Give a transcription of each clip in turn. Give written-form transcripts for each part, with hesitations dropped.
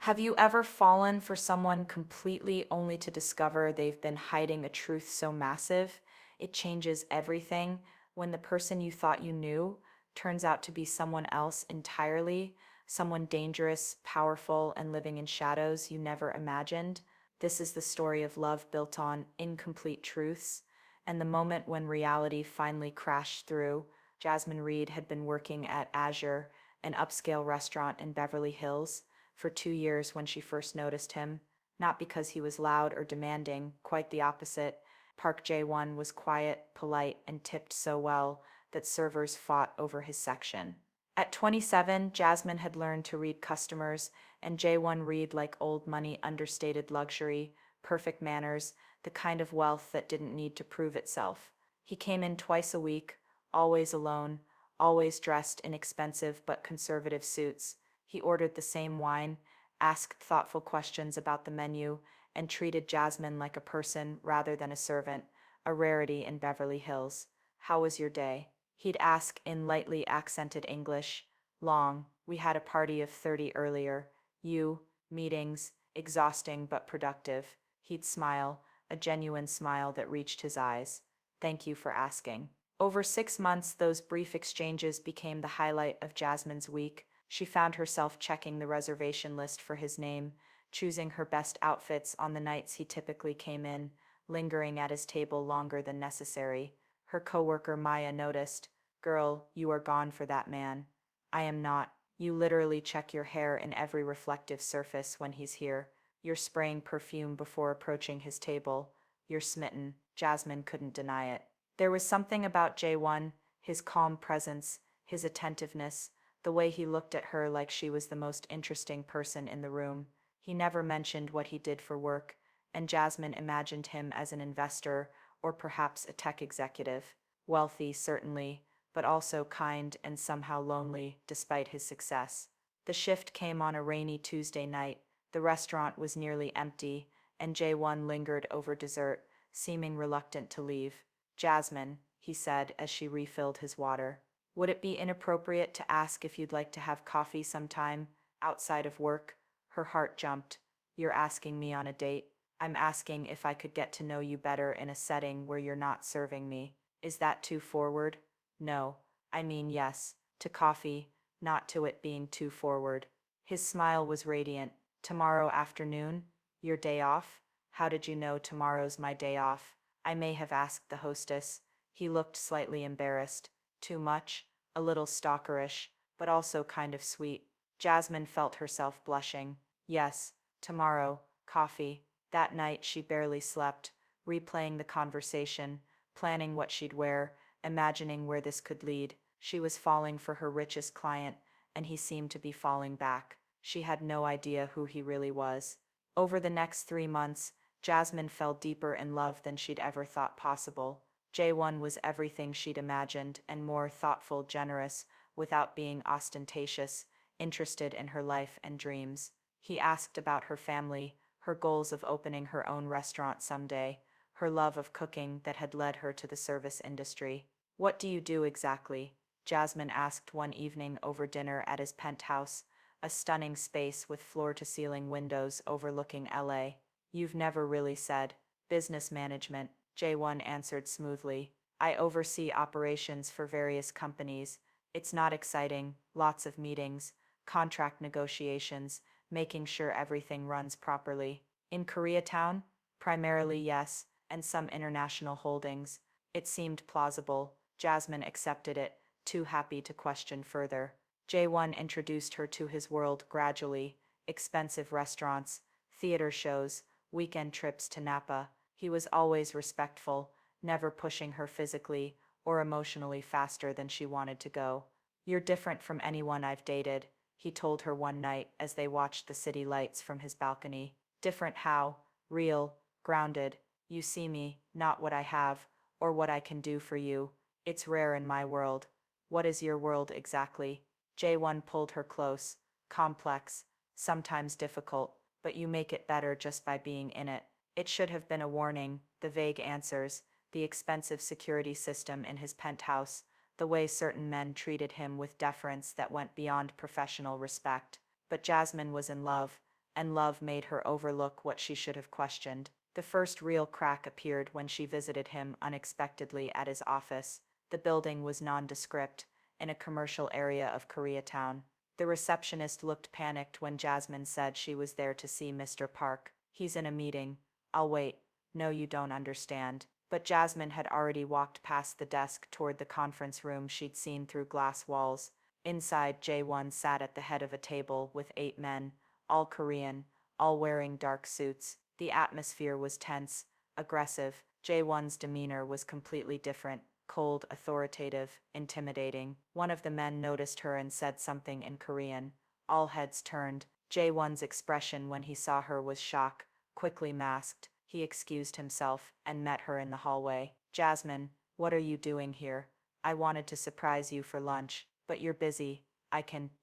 Have you ever fallen for someone completely only to discover they've been hiding a truth so massive it changes everything when the person you thought you knew turns out to be someone else entirely, someone dangerous, powerful, and living in shadows you never imagined? This is the story of love built on incomplete truths, and the moment when reality finally crashed through. Jasmine Reed had been working at Azure, an upscale restaurant in Beverly Hills, for 2 years when she first noticed him, not because he was loud or demanding, quite the opposite. Park Jae-won was quiet, polite, and tipped so well that servers fought over his section. At 27, Jasmine had learned to read customers, and Jae-won read like old money, understated luxury, perfect manners, the kind of wealth that didn't need to prove itself. He came in twice a week, always alone, always dressed in expensive but conservative suits. He ordered the same wine, asked thoughtful questions about the menu, and treated Jasmine like a person rather than a servant, a rarity in Beverly Hills. "How was your day?" He'd ask in lightly accented English. "Long. We had a party of 30 earlier. You? Meetings. Exhausting but productive." He'd smile, a genuine smile that reached his eyes. "Thank you for asking." Over 6 months, those brief exchanges became the highlight of Jasmine's week. She found herself checking the reservation list for his name, choosing her best outfits on the nights he typically came in, lingering at his table longer than necessary. Her coworker Maya noticed. "Girl, you are gone for that man." "I am not. You literally check your hair in every reflective surface when he's here. You're spraying perfume before approaching his table. You're smitten." Jasmine couldn't deny it. There was something about J1, his calm presence, his attentiveness, the way he looked at her like she was the most interesting person in the room. He never mentioned what he did for work, and Jasmine imagined him as an investor or perhaps a tech executive. Wealthy, certainly, but also kind and somehow lonely, despite his success. The shift came on a rainy Tuesday night. The restaurant was nearly empty, and J1 lingered over dessert, seeming reluctant to leave. "Jasmine," he said as she refilled his water, "would it be inappropriate to ask if you'd like to have coffee sometime, outside of work?" Her heart jumped. "You're asking me on a date?" "I'm asking if I could get to know you better in a setting where you're not serving me." "Is that too forward?" "No. I mean yes, to coffee, not to it being too forward." His smile was radiant. "Tomorrow afternoon? Your day off?" "How did you know tomorrow's my day off?" I may have asked the hostess. He looked slightly embarrassed. Too much? A little stalkerish, but also kind of sweet. Jasmine felt herself blushing. "Yes, tomorrow. Coffee." That night she barely slept, replaying the conversation, planning what she'd wear, imagining where this could lead. She was falling for her richest client, and he seemed to be falling back. She had no idea who he really was. Over the next 3 months, Jasmine fell deeper in love than she'd ever thought possible. J1 was everything she'd imagined and more: thoughtful, generous, without being ostentatious, interested in her life and dreams. He asked about her family, her goals of opening her own restaurant someday, her love of cooking that had led her to the service industry. "What do you do exactly?" Jasmine asked one evening over dinner at his penthouse, a stunning space with floor-to-ceiling windows overlooking LA. "You've never really said." "Business management," J1 answered smoothly. "I oversee operations for various companies. It's not exciting, lots of meetings, contract negotiations, making sure everything runs properly." "In Koreatown?" "Primarily, yes, and some international holdings." It seemed plausible. Jasmine accepted it, too happy to question further. J1 introduced her to his world gradually: expensive restaurants, theater shows, weekend trips to Napa. He was always respectful, never pushing her physically or emotionally faster than she wanted to go. "You're different from anyone I've dated," he told her one night as they watched the city lights from his balcony. "Different how?" "Real, grounded. You see me, not what I have, or what I can do for you. It's rare in my world." "What is your world exactly?" J1 pulled her close. "Complex, sometimes difficult, but you make it better just by being in it." It should have been a warning: the vague answers, the expensive security system in his penthouse, the way certain men treated him with deference that went beyond professional respect. But Jasmine was in love, and love made her overlook what she should have questioned. The first real crack appeared when she visited him unexpectedly at his office. The building was nondescript, in a commercial area of Koreatown. The receptionist looked panicked when Jasmine said she was there to see Mr. Park. "He's in a meeting. I'll wait." "No, you don't understand." But Jasmine had already walked past the desk toward the conference room she'd seen through glass walls. Inside, Jae-won sat at the head of a table with 8 men, all Korean, all wearing dark suits. The atmosphere was tense, aggressive. Jae-won's demeanor was completely different, cold, authoritative, intimidating. One of the men noticed her and said something in Korean. All heads turned. Jae-won's expression when he saw her was shock, quickly masked. He excused himself and met her in the hallway. "Jasmine, what are you doing here? I wanted to surprise you for lunch, but you're busy.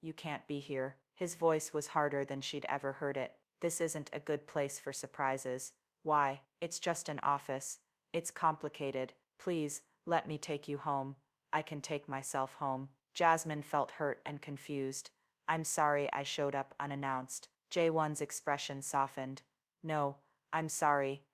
You can't be here." His voice was harder than she'd ever heard it. "This isn't a good place for surprises." "Why? It's just an office. It's complicated. Please, let me take you home." "I can take myself home." Jasmine felt hurt and confused. "I'm sorry I showed up unannounced." Jae-won's expression softened. "No, I'm sorry,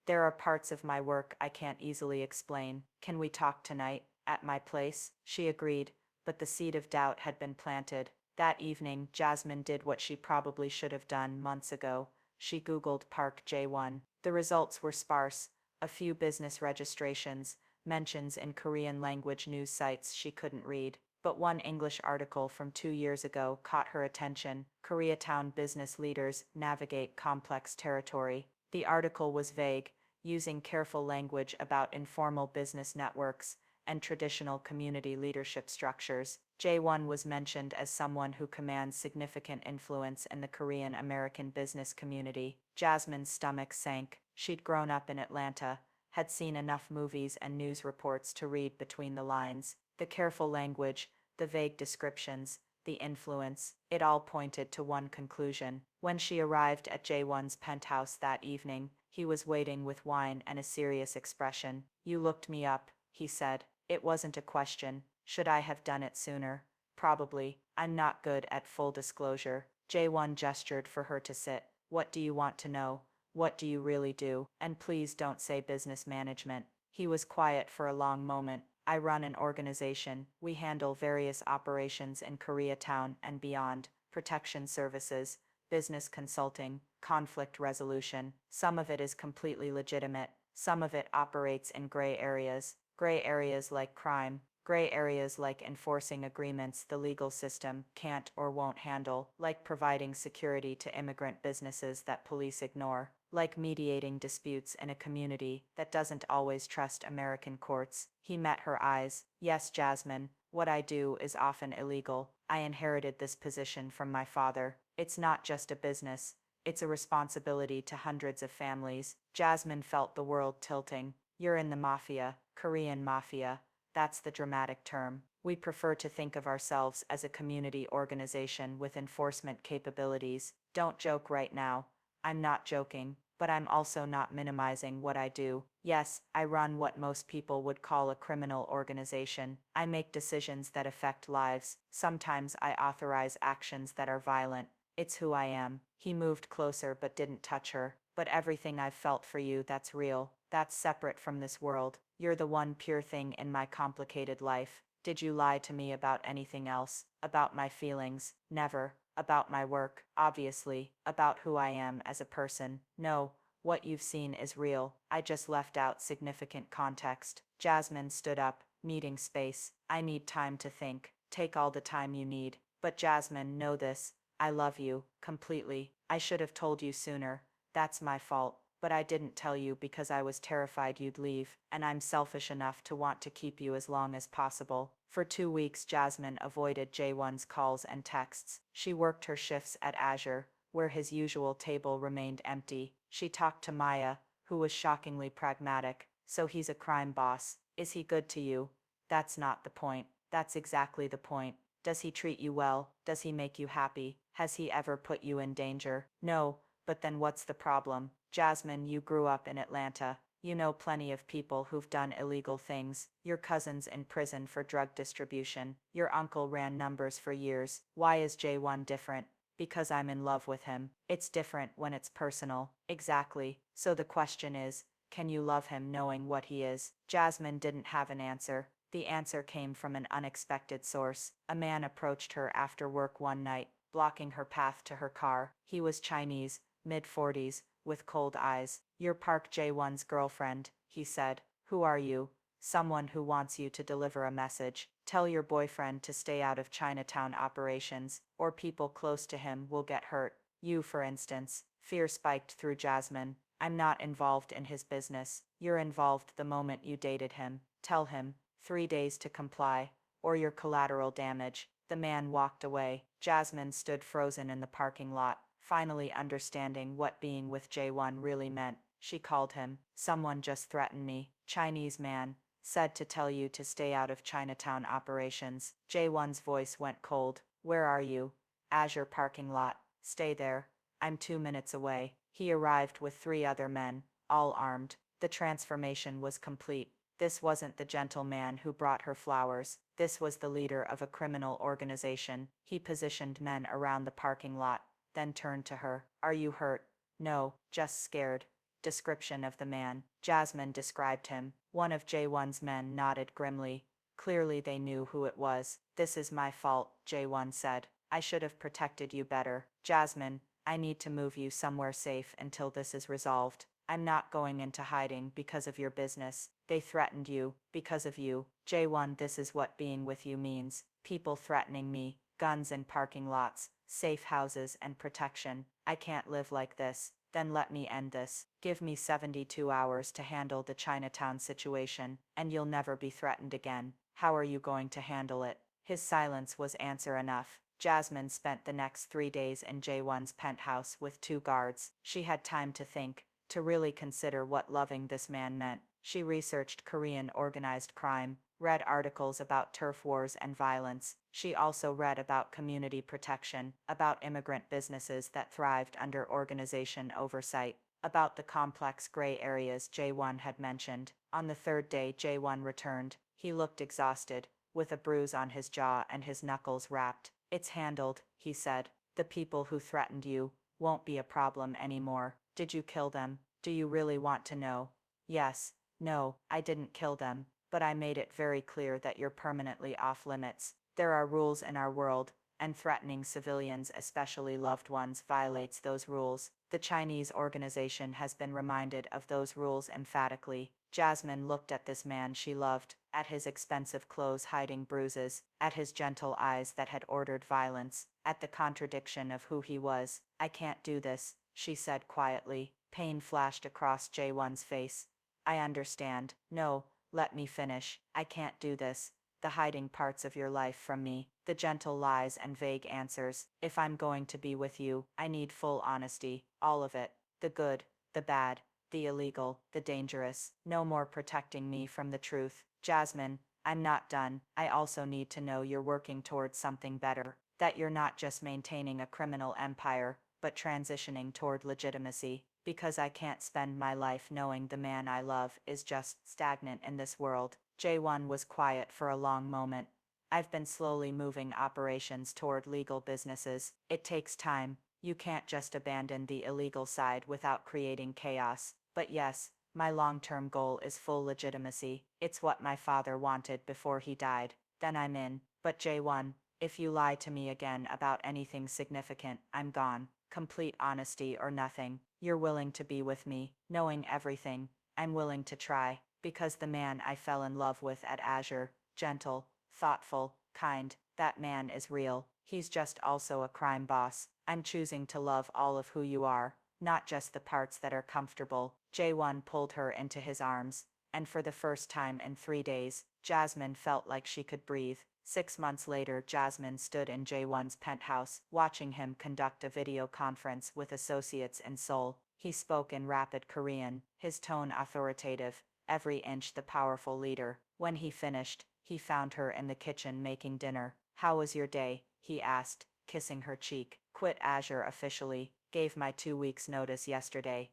there are parts of my work I can't easily explain. Can we talk tonight, at my place?" She agreed, but the seed of doubt had been planted. That evening, Jasmine did what she probably should have done months ago. She Googled Park Jae-won. The results were sparse: a few business registrations, mentions in Korean language news sites she couldn't read. But one English article from 2 years ago caught her attention. "Koreatown business leaders navigate complex territory." The article was vague, using careful language about informal business networks and traditional community leadership structures. Jae-won was mentioned as someone who commands significant influence in the Korean American business community. Jasmine's stomach sank. She'd grown up in Atlanta, had seen enough movies and news reports to read between the lines. The careful language, the vague descriptions, the influence, it all pointed to one conclusion. When she arrived at Jae-won's penthouse that evening, he was waiting with wine and a serious expression. "You looked me up," he said. "It wasn't a question. Should I have done it sooner?" "Probably. I'm not good at full disclosure." Jae-won gestured for her to sit. "What do you want to know? What do you really do? And please don't say business management." He was quiet for a long moment. "I run an organization. We handle various operations in Koreatown and beyond: protection services, business consulting, conflict resolution. Some of it is completely legitimate. Some of it operates in gray areas. Gray areas like crime. Gray areas like enforcing agreements the legal system can't or won't handle, like providing security to immigrant businesses that police ignore, like mediating disputes in a community that doesn't always trust American courts." He met her eyes. "Yes, Jasmine, what I do is often illegal. I inherited this position from my father. It's not just a business. It's a responsibility to hundreds of families." Jasmine felt the world tilting. "You're in the Mafia, Korean Mafia. That's the dramatic term. We prefer to think of ourselves as a community organization with enforcement capabilities." "Don't joke right now." "I'm not joking, but I'm also not minimizing what I do. Yes, I run what most people would call a criminal organization. I make decisions that affect lives. Sometimes I authorize actions that are violent. It's who I am." He moved closer but didn't touch her. "But everything I've felt for you, that's real. That's separate from this world. You're the one pure thing in my complicated life." "Did you lie to me about anything else? About my feelings?" "Never." "About my work?" "Obviously." "About who I am as a person?" "No. What you've seen is real. I just left out significant context." Jasmine stood up. "Meeting space. I need time to think." "Take all the time you need." "But Jasmine, know this. I love you, completely. I should have told you sooner. That's my fault. But I didn't tell you because I was terrified you'd leave, and I'm selfish enough to want to keep you as long as possible." For 2 weeks, Jasmine avoided Jae-won's calls and texts. She worked her shifts at Azure, where his usual table remained empty. She talked to Maya, who was shockingly pragmatic. "So he's a crime boss. Is he good to you?" "That's not the point." "That's exactly the point. Does he treat you well? Does he make you happy? Has he ever put you in danger?" "No. But then what's the problem?" "Jasmine, you grew up in Atlanta. You know plenty of people who've done illegal things. Your cousin's in prison for drug distribution. Your uncle ran numbers for years. Why is J1 different?" Because I'm in love with him. It's different when it's personal. Exactly. So the question is, can you love him knowing what he is? Jasmine didn't have an answer. The answer came from an unexpected source. A man approached her after work one night, blocking her path to her car. He was Chinese, mid-40s, with cold eyes. "You're Park Jae-won's girlfriend," he said. "Who are you?" "Someone who wants you to deliver a message. Tell your boyfriend to stay out of Chinatown operations, or people close to him will get hurt. You, for instance." Fear spiked through Jasmine. "I'm not involved in his business. You're involved the moment you dated him. Tell him. 3 days to comply, or you're collateral damage." The man walked away. Jasmine stood frozen in the parking lot, finally understanding what being with Jae-won really meant. She called him. "Someone just threatened me." "Chinese man. Said to tell you to stay out of Chinatown operations." Jae-won's voice went cold. "Where are you?" "Azure parking lot." "Stay there. I'm 2 minutes away." He arrived with 3 other men, all armed. The transformation was complete. This wasn't the gentleman who brought her flowers. This was the leader of a criminal organization. He positioned men around the parking lot, then turned to her. "Are you hurt?" "No, just scared." Description of the man. Jasmine described him. One of Jae-won's men nodded grimly. Clearly they knew who it was. "This is my fault," Jae-won said. "I should have protected you better." "Jasmine, I need to move you somewhere safe until this is resolved. I'm not going into hiding because of your business. They threatened you, because of you." "Jae-won, this is what being with you means. People threatening me, guns in parking lots, safe houses and protection. I can't live like this." "Then let me end this. Give me 72 hours to handle the Chinatown situation, and you'll never be threatened again." "How are you going to handle it?" His silence was answer enough. Jasmine spent the next 3 days in Jae-won's penthouse with 2 guards. She had time to think, to really consider what loving this man meant. She researched Korean organized crime, read articles about turf wars and violence. She also read about community protection, about immigrant businesses that thrived under organization oversight, about the complex gray areas Jae-won had mentioned. On the 3rd day, Jae-won returned. He looked exhausted, with a bruise on his jaw and his knuckles wrapped. "It's handled," he said. "The people who threatened you won't be a problem anymore." "Did you kill them? Do you really want to know?" "Yes. No, I didn't kill them, but I made it very clear that you're permanently off limits. There are rules in our world, and threatening civilians, especially loved ones, violates those rules." The Chinese organization has been reminded of those rules emphatically. Jasmine looked at this man she loved, at his expensive clothes hiding bruises, at his gentle eyes that had ordered violence, at the contradiction of who he was. "I can't do this," she said quietly. Pain flashed across Jae-won's face. "I understand. No, let me finish. I can't do this. The hiding parts of your life from me, the gentle lies and vague answers. If I'm going to be with you, I need full honesty, all of it. The good, the bad, the illegal, the dangerous. No more protecting me from the truth." "Jasmine, I'm not done. I also need to know you're working towards something better. That you're not just maintaining a criminal empire, but transitioning toward legitimacy. Because I can't spend my life knowing the man I love is just stagnant in this world." Jae-won was quiet for a long moment. "I've been slowly moving operations toward legal businesses. It takes time. You can't just abandon the illegal side without creating chaos. But yes, my long-term goal is full legitimacy. It's what my father wanted before he died. Then I'm in." "But Jae-won, if you lie to me again about anything significant, I'm gone. Complete honesty or nothing. You're willing to be with me, knowing everything. I'm willing to try, because the man I fell in love with at Azure, gentle, thoughtful, kind, that man is real. He's just also a crime boss. I'm choosing to love all of who you are, not just the parts that are comfortable." Jae-won pulled her into his arms, and for the first time in 3 days, Jasmine felt like she could breathe. 6 months later, Jasmine stood in Jae-won's penthouse, watching him conduct a video conference with associates in Seoul. He spoke in rapid Korean, his tone authoritative, every inch the powerful leader. When he finished, he found her in the kitchen making dinner. "How was your day?" he asked, kissing her cheek. "Quit Azure officially, gave my 2 weeks notice yesterday,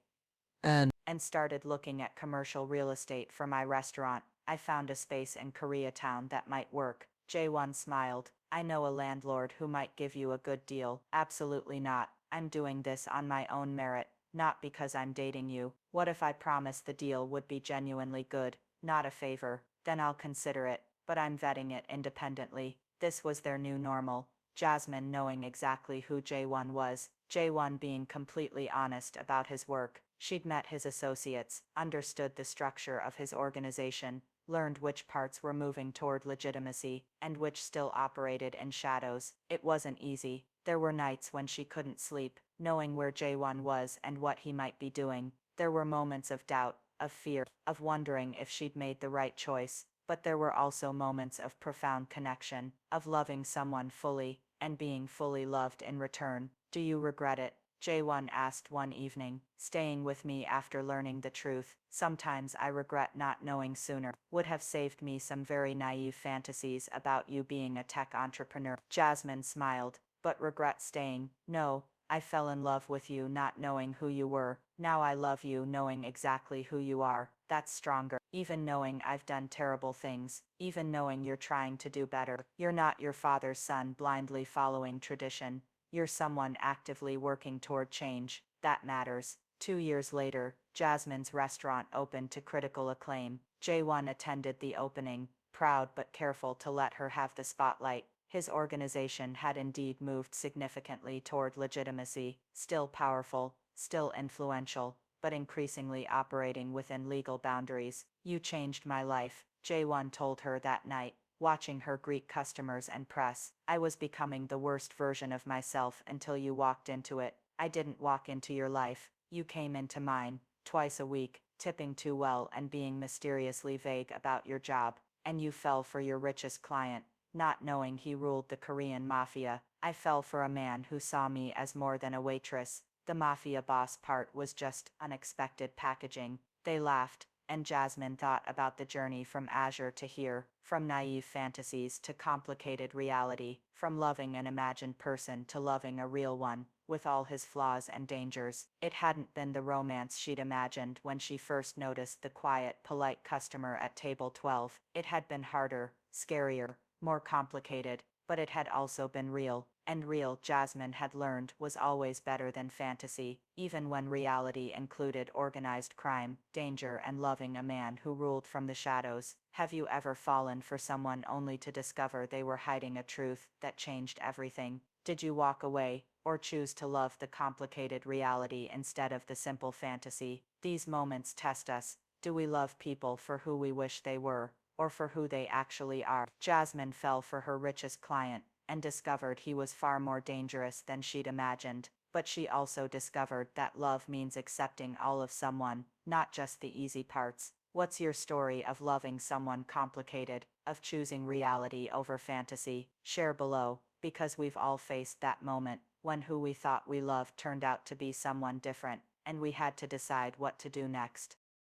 and started looking at commercial real estate for my restaurant. I found a space in Koreatown that might work." Jae-won smiled. I know a landlord who might give you a good deal. Absolutely not. I'm doing this on my own merit, not because I'm dating you. What if I promised the deal would be genuinely good, not a favor? Then I'll consider it, but I'm vetting it independently. This was their new normal. Jasmine knowing exactly who J1 was, J1 being completely honest about his work. She'd met his associates, understood the structure of his organization, learned which parts were moving toward legitimacy and which still operated in shadows. It wasn't easy. There were nights when she couldn't sleep, knowing where J1 was and what he might be doing. There were moments of doubt, of fear, of wondering if she'd made the right choice. But there were also moments of profound connection, of loving someone fully and being fully loved in return. Do you regret it? J1 asked one evening, staying with me after learning the truth. Sometimes I regret not knowing sooner. Would have saved me some very naive fantasies about you being a tech entrepreneur. Jasmine smiled, but regret staying. No, I fell in love with you not knowing who you were. Now I love you knowing exactly who you are. That's stronger. Even knowing I've done terrible things, even knowing you're trying to do better. You're not your father's son blindly following tradition. You're someone actively working toward change. That matters. 2 years later, Jasmine's restaurant opened to critical acclaim. J1 attended the opening, proud but careful to let her have the spotlight. His organization had indeed moved significantly toward legitimacy, still powerful, still influential, but increasingly operating within legal boundaries. You changed my life, J1 told her that night, watching her greet customers and press. I was becoming the worst version of myself until you walked into it. I didn't walk into your life, you came into mine, twice a week, tipping too well and being mysteriously vague about your job. And you fell for your richest client, not knowing he ruled the Korean Mafia. I fell for a man who saw me as more than a waitress. The Mafia boss part was just unexpected packaging. They laughed, and Jasmine thought about the journey from Azure to here, from naive fantasies to complicated reality, from loving an imagined person to loving a real one, with all his flaws and dangers. It hadn't been the romance she'd imagined when she first noticed the quiet, polite customer at table 12. It had been harder, scarier, more complicated, but it had also been real. And real, Jasmine had learned, was always better than fantasy, even when reality included organized crime, danger, and loving a man who ruled from the shadows. Have you ever fallen for someone only to discover they were hiding a truth that changed everything? Did you walk away, or choose to love the complicated reality instead of the simple fantasy? These moments test us. Do we love people for who we wish they were, or for who they actually are? Jasmine fell for her richest client, and discovered he was far more dangerous than she'd imagined. But she also discovered that love means accepting all of someone, not just the easy parts. What's your story of loving someone complicated, of choosing reality over fantasy? Share below, because we've all faced that moment when who we thought we loved turned out to be someone different, and we had to decide what to do next.